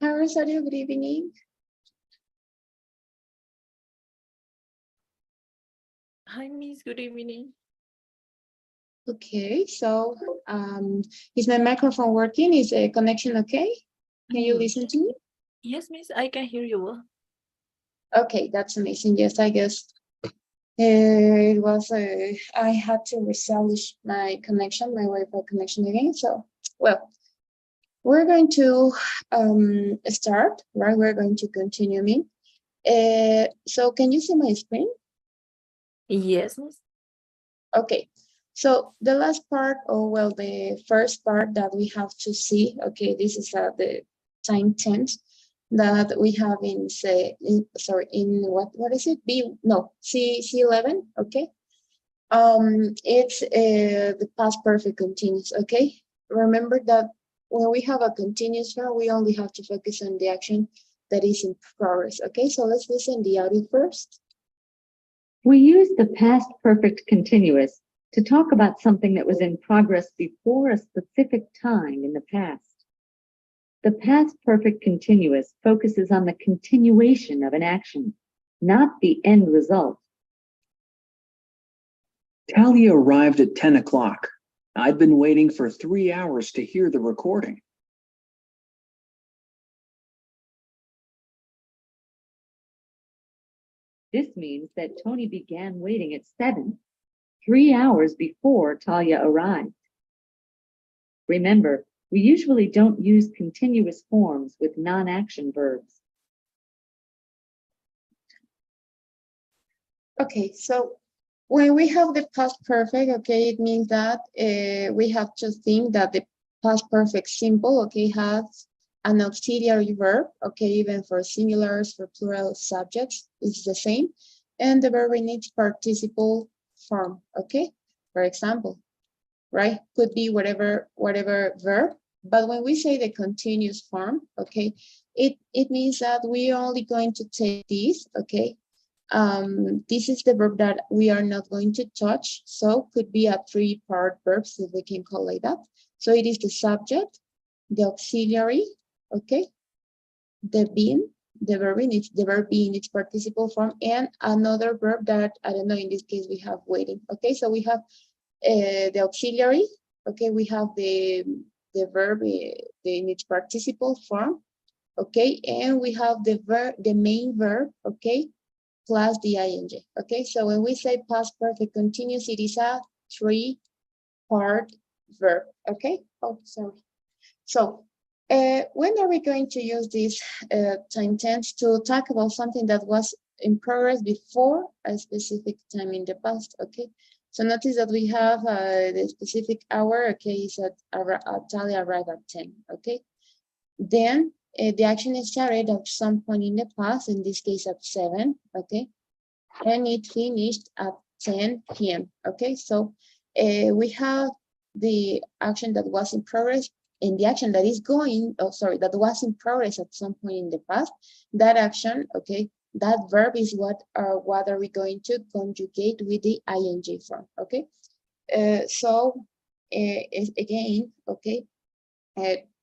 Hi, Rosario, good evening. Hi, Miss. Good evening. Okay, so is my microphone working? Is the connection okay? Can you listen to me? Yes, Miss. I can hear you well. Okay, that's amazing. Yes, I guess it was, I had to reestablish my connection, my Wi-Fi connection again. So, well, we're going to start, right? We're going to continue me. So can you see my screen? Yes, Miss. Okay, so the last part, or well, the first part that we have to see, okay, this is the time tense that we have in, say, in what is it? C11, okay? It's the past perfect continuous, okay? Remember that when we have a continuous verb, we only have to focus on the action that is in progress, okay? So let's listen the audio first. We use the past perfect continuous to talk about something that was in progress before a specific time in the past. The past perfect continuous focuses on the continuation of an action, not the end result. Talia arrived at 10 o'clock. I'd been waiting for 3 hours to hear the recording. This means that Tony began waiting at 7, 3 hours before Talia arrived. Remember, we usually don't use continuous forms with non-action verbs. Okay, so when we have the past perfect, okay, it means that we have to think that the past perfect simple, okay, has an auxiliary verb, okay, even for singulars, for plural subjects, it's the same. And the verb in its participle form, okay? For example, right? Could be whatever verb. But when we say the continuous form, okay, it means that we are only going to take this, okay? This is the verb that we are not going to touch. So could be a 3-part verb, so we can call it that. So it is the subject, the auxiliary, okay, the being, the verb in its participle form, and another verb that, I don't know, in this case we have waiting. Okay, so we have the auxiliary, okay, we have the verb in its participle form, okay, and we have the main verb, okay, plus the ing, okay? So when we say past perfect continuous, it is a 3-part verb, okay? Oh, sorry. So when are we going to use this time tense to talk about something that was in progress before a specific time in the past, okay? So notice that we have the specific hour, okay, is at Talia arrived at 10, okay? Then the action is started at some point in the past, in this case at 7, okay? And it finished at 10 p.m., okay? So we have the action that was in progress and the action that is that was in progress at some point in the past. That action, okay, that verb is what are we going to conjugate with the ing form, okay? So again, okay,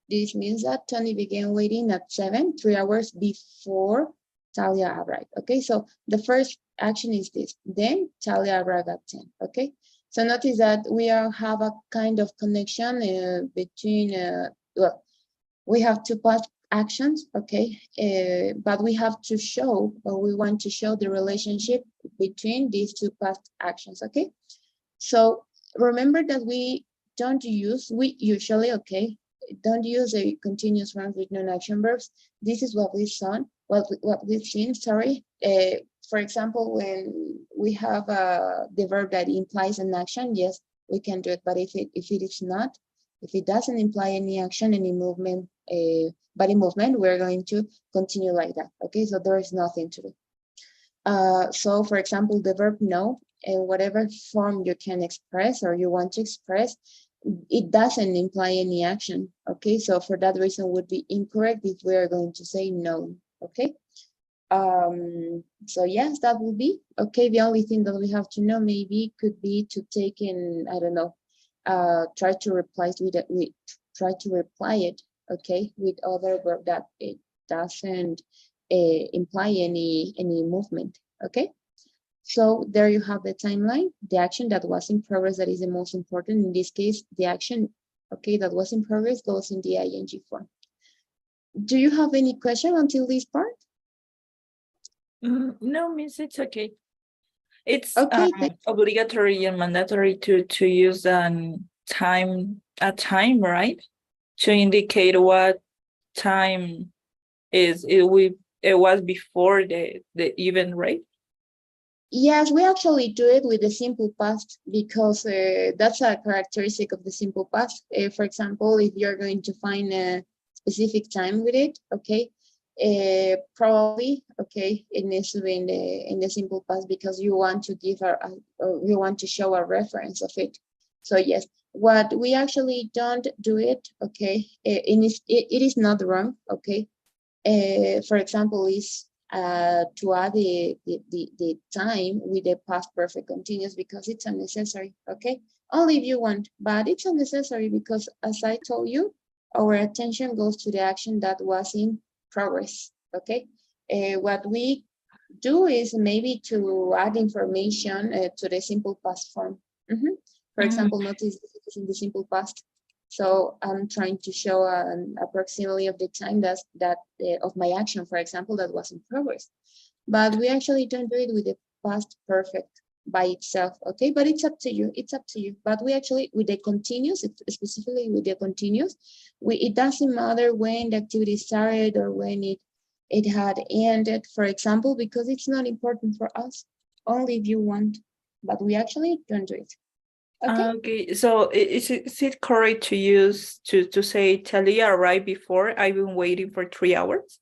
this means that Tony began waiting at 7, 3 hours before Talia arrived. Okay, so the first action is this. Then Talia arrived at 10. Okay, so notice that we have a kind of connection between, well, we have 2 past actions, okay, but we have to show, or we want to show the relationship between these 2 past actions. Okay, so remember that we usually, okay, don't use a continuous form with non-action verbs. This is what we've seen, sorry. For example, when we have the verb that implies an action, yes, we can do it. But if it is not, if it doesn't imply any action, any movement, body movement, we're going to continue like that. Okay, so there is nothing to do. So for example, the verb know, in whatever form you can express or you want to express, it doesn't imply any action. Okay, so for that reason would be incorrect if we are going to say no. Okay, so yes, that would be okay. The only thing that we have to know maybe could be to take in, I don't know, try to reply it, okay, with other verb that doesn't imply any movement, okay? So there you have the timeline, the action that was in progress that is the most important. In this case, the action, okay, that was in progress goes in the ing form. Do you have any question until this part? No, Miss, it's okay. It's Okay, obligatory and mandatory to use a time, right? To indicate what time is it was before the event, right? yes, we actually do it with the simple past because that's a characteristic of the simple past. For example, if you're going to find a specific time with it, okay, probably, okay, it needs to be in the simple past because you want to give or you want to show a reference of it. So yes, what we actually don't do it, okay, it is not wrong, okay. For example, is to add the time with the past perfect continuous because it's unnecessary, okay? Only if you want, but it's unnecessary because as I told you, our attention goes to the action that was in progress, okay? What we do is maybe to add information to the simple past form. For example, notice this is in the simple past. So I'm trying to show a proximity of the time that of my action, for example, that was in progress. But we actually don't do it with the past perfect by itself, okay? But it's up to you. It's up to you. But we actually, with the continuous, specifically with the continuous, it doesn't matter when the activity started or when it had ended, for example, because it's not important for us. Only if you want. But we actually don't do it. Okay. Okay, so is it correct to use to say Talia arrived before? I've been waiting for 3 hours.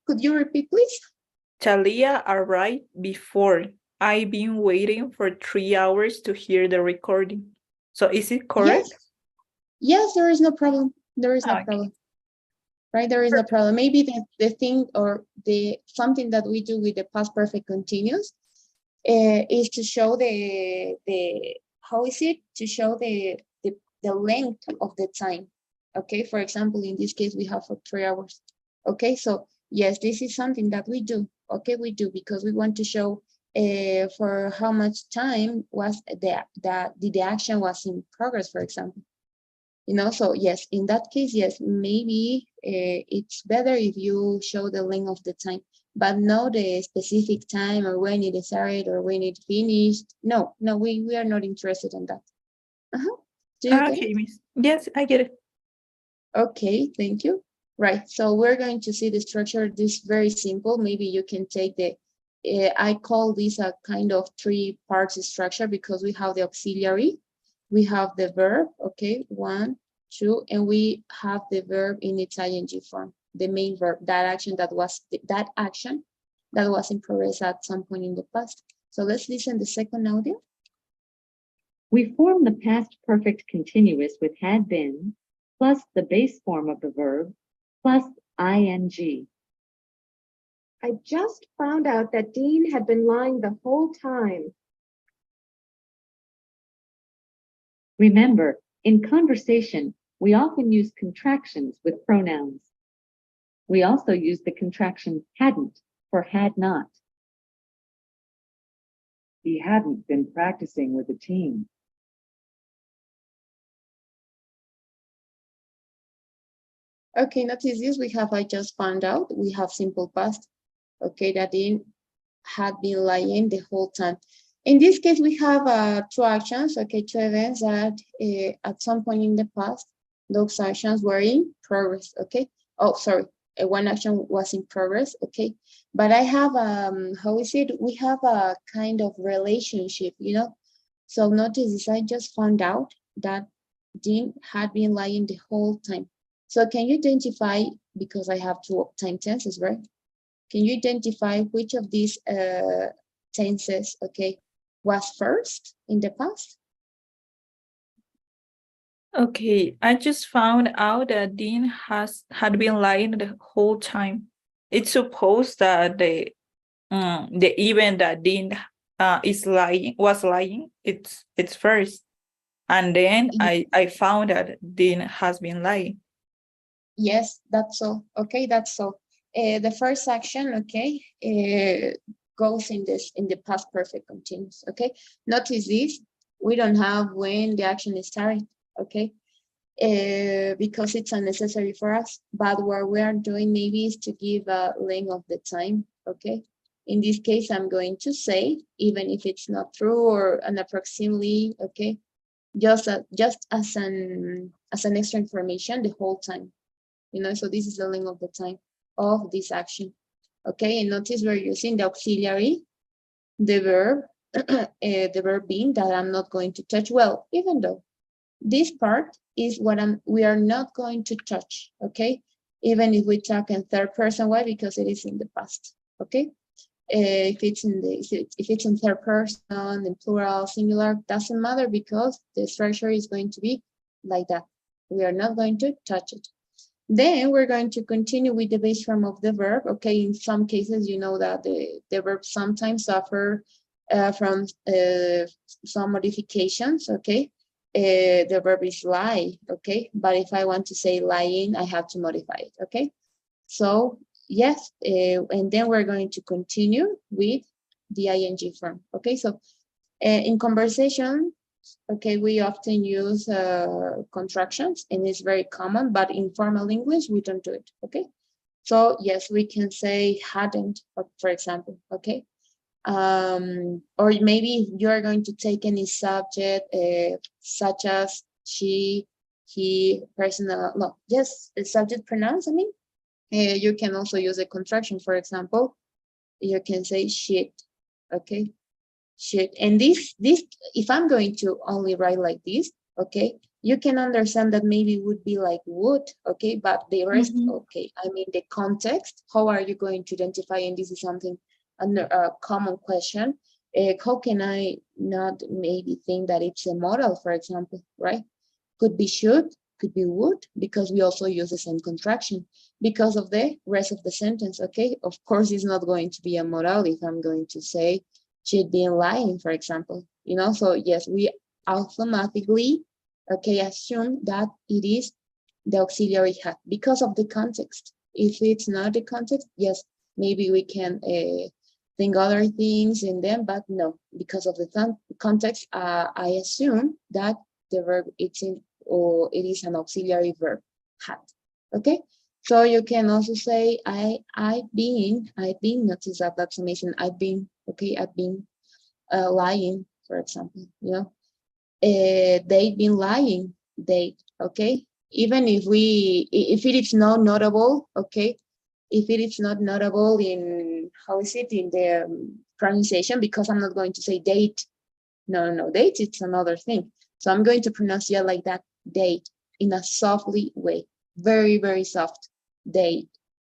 Could you repeat, please? Talia arrived before. I've been waiting for 3 hours to hear the recording. So is it correct? Yes, there is no problem. There is no Okay. problem. Right, there is no problem. Maybe the thing or the something that we do with the past perfect continuous is to show the how is it to show the length of the time. Okay, for example, in this case we have for 3 hours. Okay, so yes, this is something that we do. Okay, we do because we want to show for how much time was the action was in progress, for example. You know, so yes, in that case, yes, maybe it's better if you show the length of the time, but not the specific time or when it started or when it finished. No, we are not interested in that. Do you get Okay, it? Miss. Yes, I get it. Okay, thank you. Right, so we're going to see the structure. This very simple. Maybe you can take the, I call this a kind of 3 parts structure because we have the auxiliary, we have the verb, okay, 1, 2, and we have the verb in its ing form, the main verb, that action that was in progress at some point in the past. So let's listen the second audio. We form the past perfect continuous with had been plus the base form of the verb plus ing. I just found out that Dean had been lying the whole time. Remember, in conversation, we often use contractions with pronouns. We also use the contraction hadn't for had not. He hadn't been practicing with the team. Okay, notice this, we have I just found out, we have simple past, okay, that Dean had been lying the whole time. In this case, we have 2 actions, okay, 2 events that at some point in the past, those actions were in progress, okay? Oh, sorry, 1 action was in progress, okay? But I have, how is it? We have a kind of relationship, you know? So notice this, I just found out that Dean had been lying the whole time. So can you identify, because I have 2 time tenses, right? Can you identify which of these tenses, okay, was first in the past? Okay, I just found out that Dean had been lying the whole time. It's supposed that the event that Dean was lying, it's first. And then I found that Dean has been lying. Yes, that's all. Okay, that's all. The first action, okay, goes in the past perfect continuous. Okay, notice this. We don't have when the action is started. Okay, because it's unnecessary for us. But what we are doing maybe is to give a length of the time. Okay, in this case, I'm going to say, even if it's not true or an approximately. Okay, just as an extra information the whole time. So this is the length of the time of this action. Okay, and notice we're using the auxiliary, the verb, the verb being that I'm not going to touch. Well, even though this part is what we are not going to touch. Okay, even if we talk in third person. Why? Because it is in the past. Okay, if it's in third person, in plural, singular, doesn't matter because the structure is going to be like that. We are not going to touch it. Then we're going to continue with the base form of the verb. Okay, in some cases, you know that the verb sometimes suffer from some modifications. Okay, the verb is lie. Okay, but if I want to say lying, I have to modify it. Okay, so yes, and then we're going to continue with the ing form. Okay, so in conversation, okay, we often use contractions and it's very common, but in formal English, we don't do it, okay? So yes, we can say hadn't, for example, okay? Or maybe you're going to take any subject such as she, he, personal, no, just the subject pronouns, I mean. You can also use a contraction, for example, you can say shit, okay? Shit. And this, if I'm going to only write like this, okay, you can understand that maybe would be like would, okay, but the rest, okay, I mean the context, how are you going to identify? And this is something under a common question. How can I not maybe think that it's a modal, for example, right? Could be should, could be would, because we also use the same contraction because of the rest of the sentence, okay? Of course, it's not going to be a modal if I'm going to say she'd been lying, for example, so yes, we automatically, okay, assume that it is the auxiliary had because of the context. If it's not the context, yes, maybe we can think other things in them, but no, because of the context, I assume that the verb it's in, or it is an auxiliary verb, had, okay? So you can also say, I've been, notice that exclamation, I've been, okay, I've been lying, for example, they've been lying, okay? Even if it is not notable, okay? If it is not notable in, how is it, in the pronunciation, because I'm not going to say date. No, date, it's another thing. So I'm going to pronounce it like that, date, in a softly way, very, very soft, date,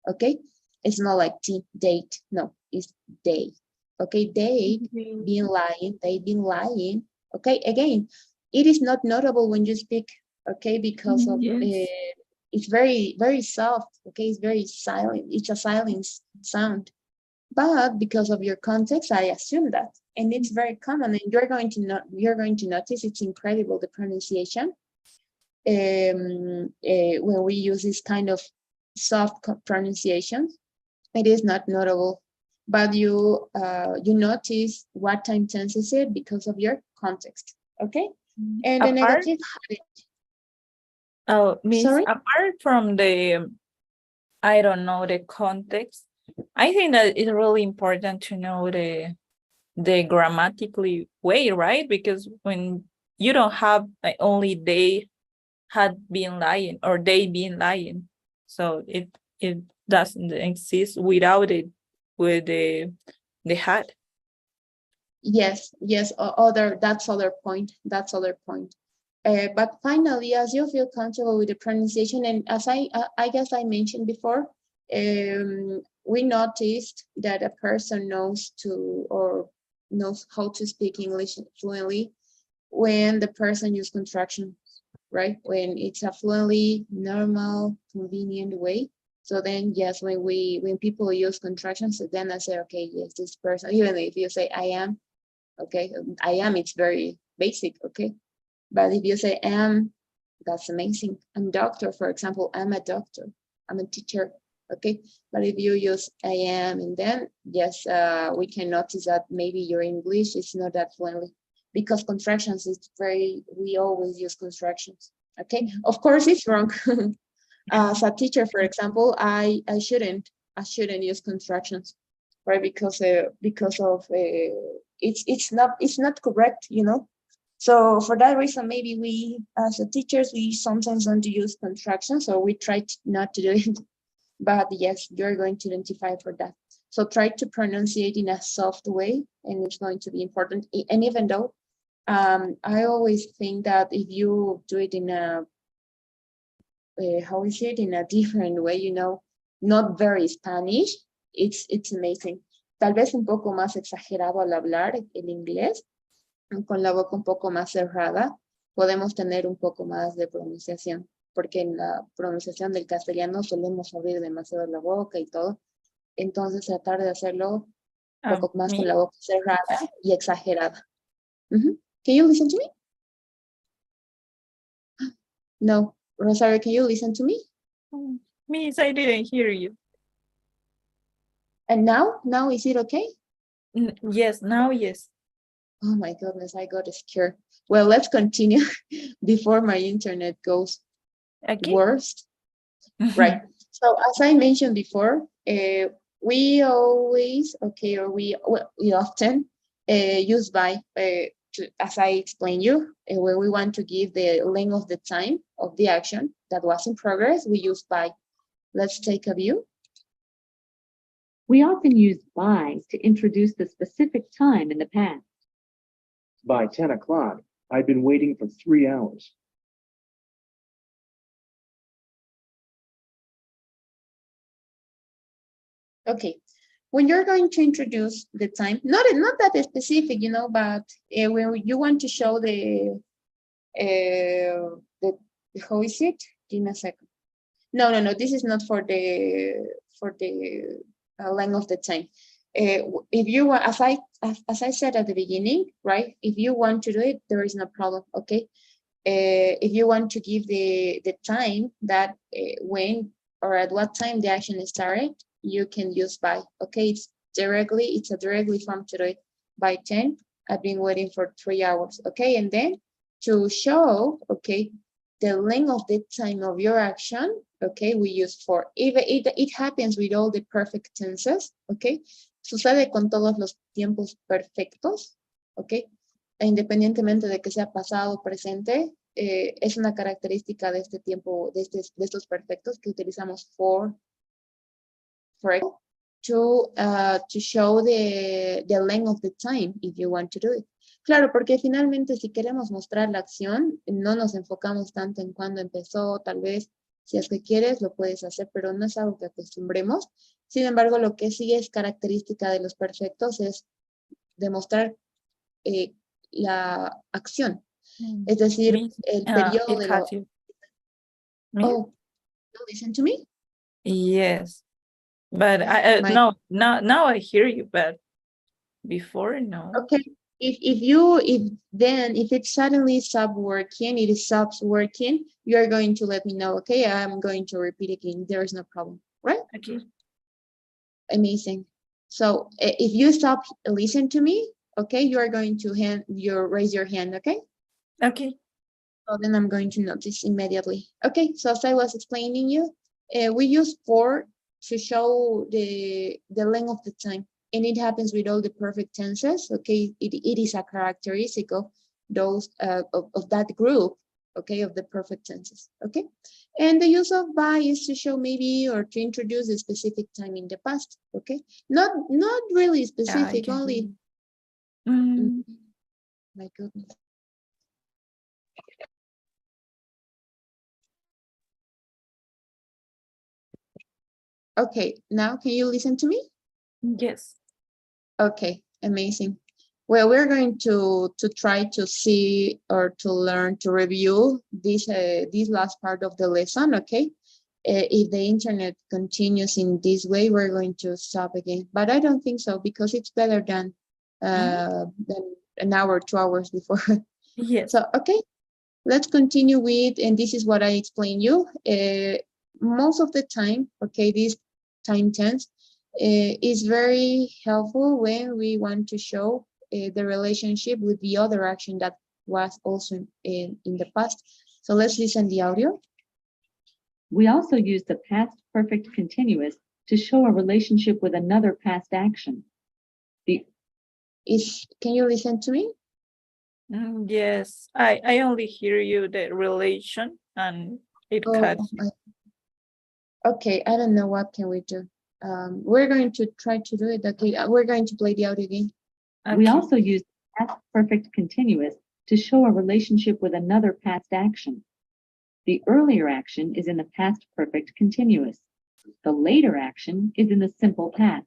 okay? It's not like date, no, it's day, okay? They've been lying, okay? Again, it is not notable when you speak, okay? Because of, it's very, very soft, okay? It's very silent, it's a silent sound. But because of your context, I assume that, and it's very common, and you're going to notice it's incredible, the pronunciation when we use this kind of soft pronunciation. It is not notable, but you notice what time tense is it because of your context, okay? And the negative hadn't. Oh, Miss, Sorry? apart from the, I don't know, the context, I think that it's really important to know the grammatically way, right? Because when you don't have only they had been lying or they been lying, so it doesn't exist without it with the had. Yes, that's other point. But finally, as you feel comfortable with the pronunciation, and as I guess I mentioned before, we noticed that a person knows how to speak English fluently when the person uses contraction, right? When it's a fluently, normal, convenient way. So then, yes, when people use contractions, then I say, okay, yes, this person, even if you say I am, okay, I am, it's very basic, okay? But if you say am, that's amazing. I'm doctor, for example, I'm a doctor. I'm a teacher, okay? But if you use I am and then, yes, we can notice that maybe your English is not that fluently because contractions is we always use contractions, okay? Of course, it's wrong. As a teacher, for example, I shouldn't use contractions, right? Because of it's not correct, you know. So for that reason, maybe we as a teachers we sometimes don't use contractions, or we try not to do it. But yes, you're going to identify for that. So try to pronunciate in a soft way, and it's going to be important. And even though I always think that if you do it in a how is it, in a different way, you know, not very Spanish, it's amazing. Tal vez un poco más exagerado al hablar el inglés, con la boca un poco más cerrada, podemos tener un poco más de pronunciación, porque en la pronunciación del castellano solemos abrir demasiado la boca y todo. Entonces tratar de hacerlo un poco más con la boca cerrada y exagerada. Can you listen to me? No. Rosario, can you listen to me? Miss, I didn't hear you. And now? Now is it okay? Yes, now yes. Oh my goodness, I got scared. Well, let's continue before my internet goes worst. Right. So as I mentioned before, we always, or we often use by, as I explained you, when we want to give the length of the time of the action that was in progress, we use by. Let's take a view. We often use by to introduce the specific time in the past. By 10 o'clock, I'd been waiting for 3 hours. Okay, when you're going to introduce the time, not that specific, you know, but when you want to show the how is it? Give me a second. No, this is not for the length of the time. If you want, as I said at the beginning, right? If you want to do it, there is no problem. Okay. If you want to give the time that when or at what time the action started, you can use by. Okay, it's a directly form to do it. By 10, I've been waiting for 3 hours. Okay, and then to show, okay, the length of the time of your action, okay, we use for. It happens with all the perfect tenses, okay. Sucede con todos los tiempos perfectos, okay. Independientemente de que sea pasado o presente, es una característica de este tiempo, de estos perfectos que utilizamos for to show the length of the time if you want to do it. Claro, porque finalmente si queremos mostrar la acción, no nos enfocamos tanto en cuándo empezó, tal vez si es que quieres lo puedes hacer, pero no es algo que acostumbremos. Sin embargo, lo que sí es característica de los perfectos es demostrar la acción. Es decir, el periodo de la... Oh, you listen to me? Yes. But now I hear you, but before, no. Okay. If it suddenly stops working, you're going to let me know. Okay, I'm going to repeat again. There is no problem, right? Okay. Amazing. So if you stop, listen to me. Okay, you are going to raise your hand. Okay. Okay. So then I'm going to notice immediately. Okay. So as I was explaining you, we use for to show the length of the time. And it happens with all the perfect tenses, okay? It is a characteristic of those of that group, okay, of the perfect tenses, okay? And the use of by is to show maybe or to introduce a specific time in the past, okay? Not really specific, only. My goodness. Okay, now can you listen to me? Yes. Okay, amazing. Well, we're going to try to see or to learn to review this last part of the lesson, okay? If the internet continues in this way, we're going to stop again. But I don't think so, because it's better than an hour, 2 hours before. Yes. So, okay, let's continue with, and this is what I explained you. most of the time, okay, this time tense is very helpful when we want to show the relationship with the other action that was also in the past. So let's listen the audio. We also use the past perfect continuous to show a relationship with another past action. Can you listen to me? Yes, I only hear you the relation and it cuts. Okay, I don't know what can we do. We're going to try to do it. Okay, we're going to play the audio again. We Okay. also use past perfect continuous to show a relationship with another past action. The earlier action is in the past perfect continuous. The later action is in the simple past.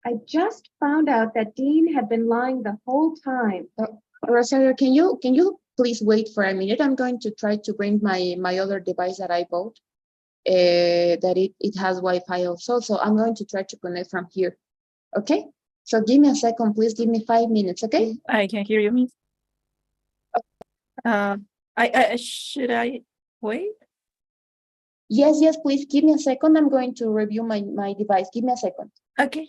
I just found out that Dean had been lying the whole time. Rosario, can you please wait for a minute? I'm going to try to bring my other device that I bought. That it has Wi-Fi also, so I'm going to try to connect from here. Okay, so give me a second, please. Give me 5 minutes. Okay. I can hear you, Miss. Should I wait? Yes, please give me a second. I'm going to review my device. Give me a second. Okay.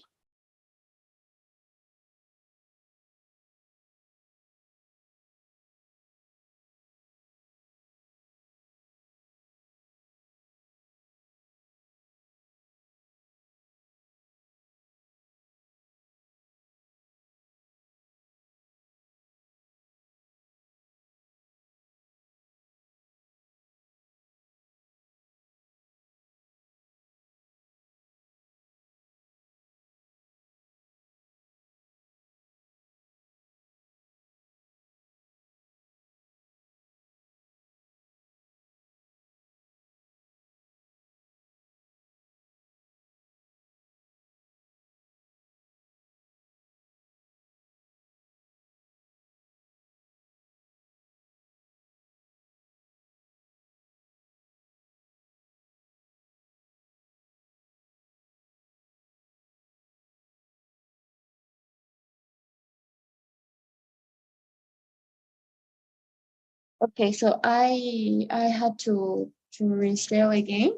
Okay, so I had to reinstall again.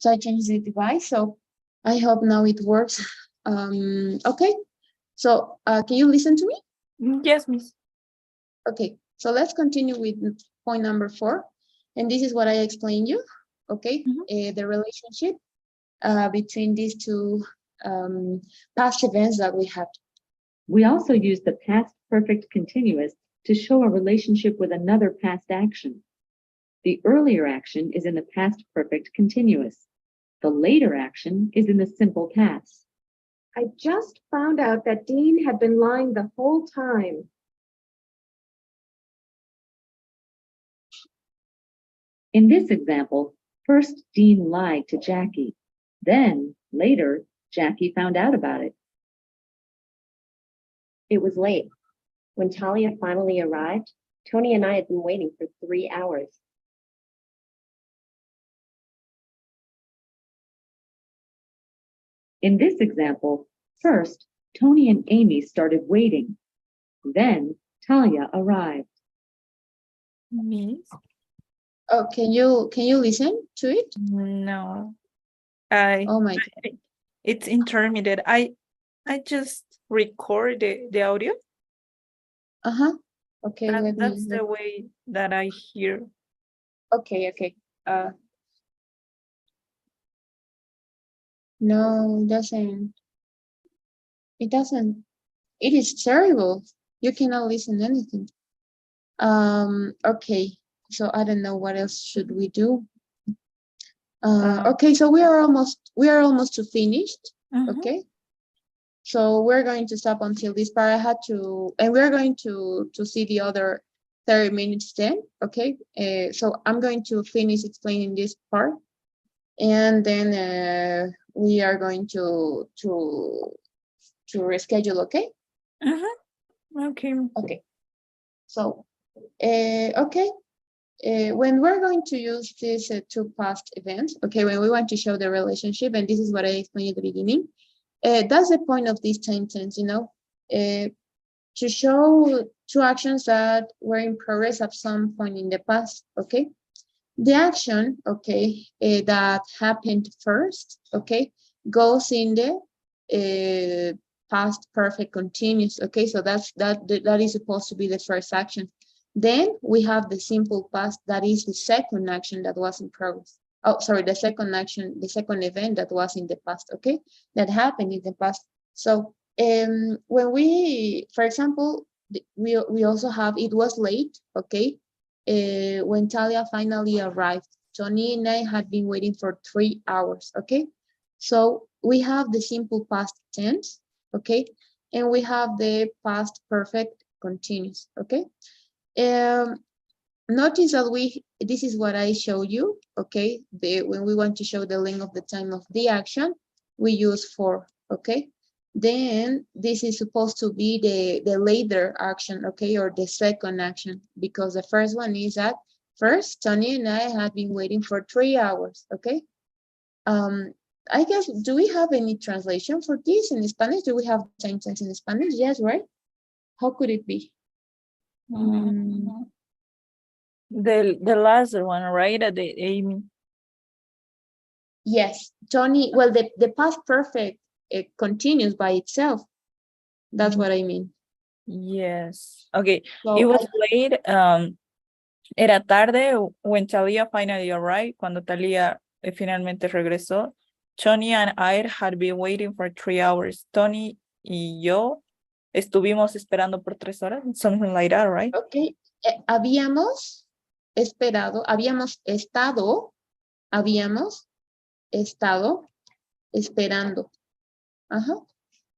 So I changed the device. So I hope now it works. Okay. So can you listen to me? Yes, Miss. Okay. So let's continue with point number 4, and this is what I explained you. Okay, the relationship between these two past events that we had. We also use the past perfect continuous to show a relationship with another past action. The earlier action is in the past perfect continuous. The later action is in the simple past. I just found out that Dean had been lying the whole time. In this example, first Dean lied to Jackie. Then, later, Jackie found out about it. It was late. When Talia finally arrived, Tony and I had been waiting for 3 hours. In this example, first, Tony and Amy started waiting. Then, Talia arrived. Miss? Oh, can you listen to it? No. Oh my God. It's intermittent. I just record the audio. Okay, That's the way that I hear. Okay. No, it doesn't. It doesn't. It is terrible. You cannot listen to anything. Okay. So I don't know what else should we do. Okay, so we are almost to finished. Okay. So we're going to stop until this part. I had to, and we're going to see the other 30 minutes then. Okay. So I'm going to finish explaining this part, and then we are going to reschedule. Okay. Okay. Okay. So, okay. When we're going to use these two past events, okay, when we want to show the relationship, and this is what I explained at the beginning, that's the point of this time tense, to show two actions that were in progress at some point in the past, okay? The action, okay, that happened first, okay, goes in the past perfect continuous, okay, so that is supposed to be the first action. Then we have the simple past, that is the second action that was in progress. Oh, sorry, the second action, the second event that was in the past, okay, that happened in the past. So when we, for example, we also have, it was late, okay, when Talia finally arrived. Tony and I had been waiting for 3 hours, okay? So we have the simple past tense, okay? And we have the past perfect continuous, okay? Notice that this is what I show you, okay? When we want to show the length of the time of the action, we use for, okay? Then this is supposed to be the later action, okay? Or the second action, because the first one is that first, Tony and I had been waiting for 3 hours, okay? I guess, do we have any translation for this in Spanish? Do we have the same sense in Spanish? Yes, right? How could it be? The last one, right? The Amy. Yes, Tony, well, the past perfect, it continues by itself. That's what I mean. Yes. Okay. So It was late. Era tarde when Talia finally arrived. Cuando Talia finalmente regresó. Tony and I had been waiting for 3 hours. Tony y yo estuvimos esperando por 3 horas. Something like that, right? Okay. Habíamos estado esperando.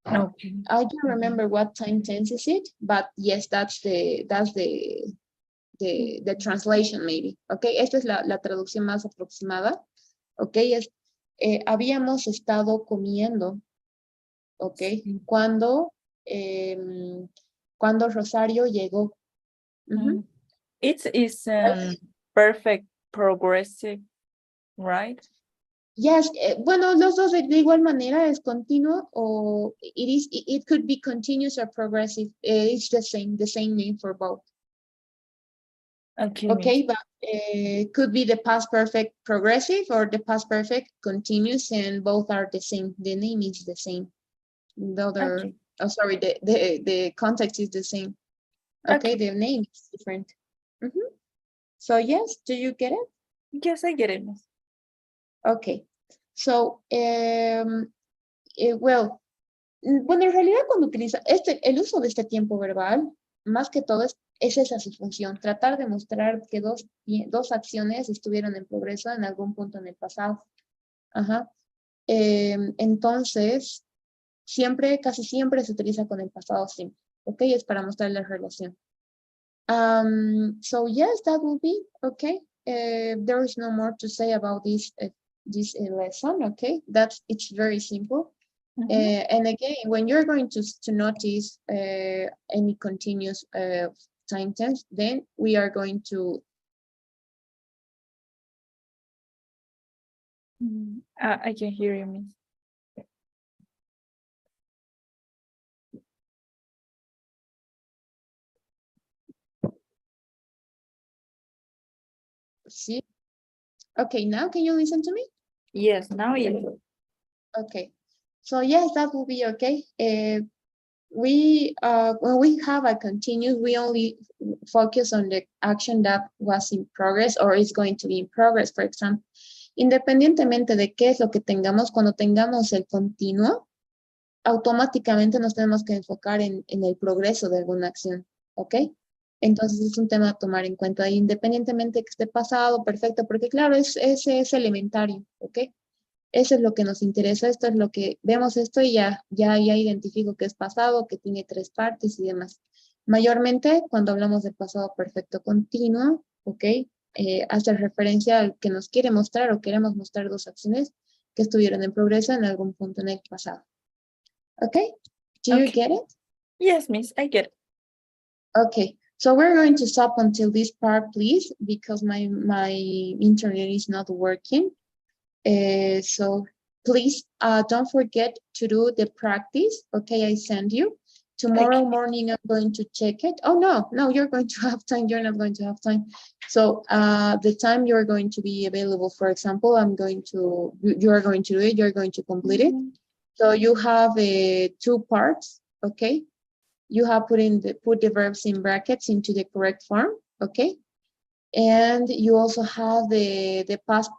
Okay. I don't remember what time tense is it, but yes, that's the translation maybe. Okay, esta es la traducción más aproximada. Okay, es habíamos estado comiendo. Okay, cuando Rosario llegó. It is perfect progressive, right? Yes, bueno, los dos de igual manera es continuo o it could be continuous or progressive. It's the same name for both. Okay. Okay, but could be the past perfect progressive or the past perfect continuous, and both are the same. The name is the same. The other, Okay. oh, sorry, the context is the same. Okay, the name is different. So yes, do you get it? Yes, I get it. Okay, so, well, bueno, en realidad cuando utiliza el uso de este tiempo verbal, más que todo es esa su función, tratar de mostrar que dos acciones estuvieron en progreso en algún punto en el pasado. Entonces, casi siempre se utiliza con el pasado simple, ¿ok? Es para mostrar la relación. So yes, that will be, okay. There is no more to say about this lesson, okay? It's very simple. And again, when you're going to notice any continuous time tense, then we are going to. I can hear you, Miss. See? Okay, now can you listen to me? Yes, now yes. Okay, so yes, that will be okay. When we have a continuous, we only focus on the action that was in progress or is going to be in progress, for example. Independientemente de qué es lo que tengamos, cuando tengamos el continuo, automáticamente nos tenemos que enfocar en el progreso de alguna acción, ¿ok? Entonces es un tema a tomar en cuenta, independientemente que esté pasado, perfecto, porque claro, es elementario, ¿ok? Eso es lo que nos interesa, esto es lo que vemos esto y ya identifico que es pasado, que tiene 3 partes y demás. Mayormente cuando hablamos de pasado perfecto continuo, ¿ok? Hace referencia al que nos quiere mostrar o queremos mostrar 2 acciones que estuvieron en progreso en algún punto en el pasado. Okay, do you get it? Yes, Miss, I get it. Okay, so we're going to stop until this part, please, because my internet is not working. So please don't forget to do the practice, okay, I send you. Tomorrow Okay. morning, I'm going to check it. Oh, no, you're going to have time. You're not going to have time. So the time you're going to be available, for example, you are going to do it, you're going to complete it. So you have two parts, okay? You have put the verbs in brackets into the correct form, okay? And you also have the past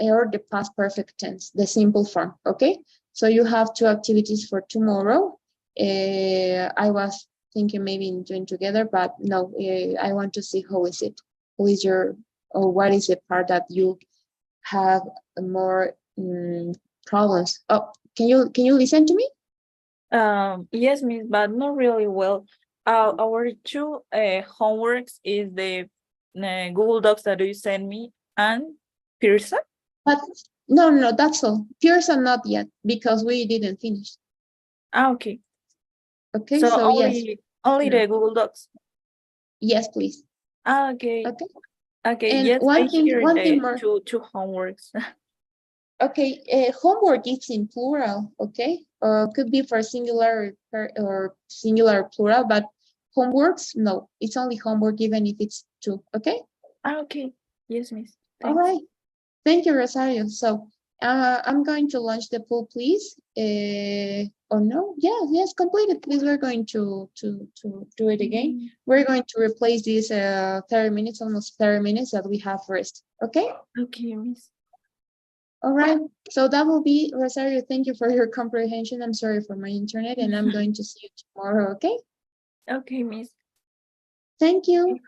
or the past perfect tense, the simple form, okay? So you have two activities for tomorrow. I was thinking maybe in doing together, but no, I want to see how is it? Who is or what is the part that you have more problems? Oh, can you listen to me? Yes, Miss, but not really well. Our two homeworks is the Google Docs that you sent me and Pearson. But no, that's all. Pearson not yet because we didn't finish. Okay. Okay, So so yes, only the Google Docs. yes, please. Okay. Okay. Okay. And Yes, I hear one thing the more. two homeworks. Okay, homework is in plural, okay? Could be for singular or singular plural, but homeworks, no, it's only homework even if it's two, okay? Okay. Yes, Miss. All Thanks. right. Thank you, Rosario. So I'm going to launch the poll, please. Oh no, yes, completed. Please, we're going to do it again. We're going to replace these 30 minutes, almost 30 minutes that we have rest, okay? Okay, Miss. All right, so that will be Rosario. Thank you for your comprehension. I'm sorry for my internet, and I'm going to see you tomorrow. Okay. Okay, Miss. Thank you. Have a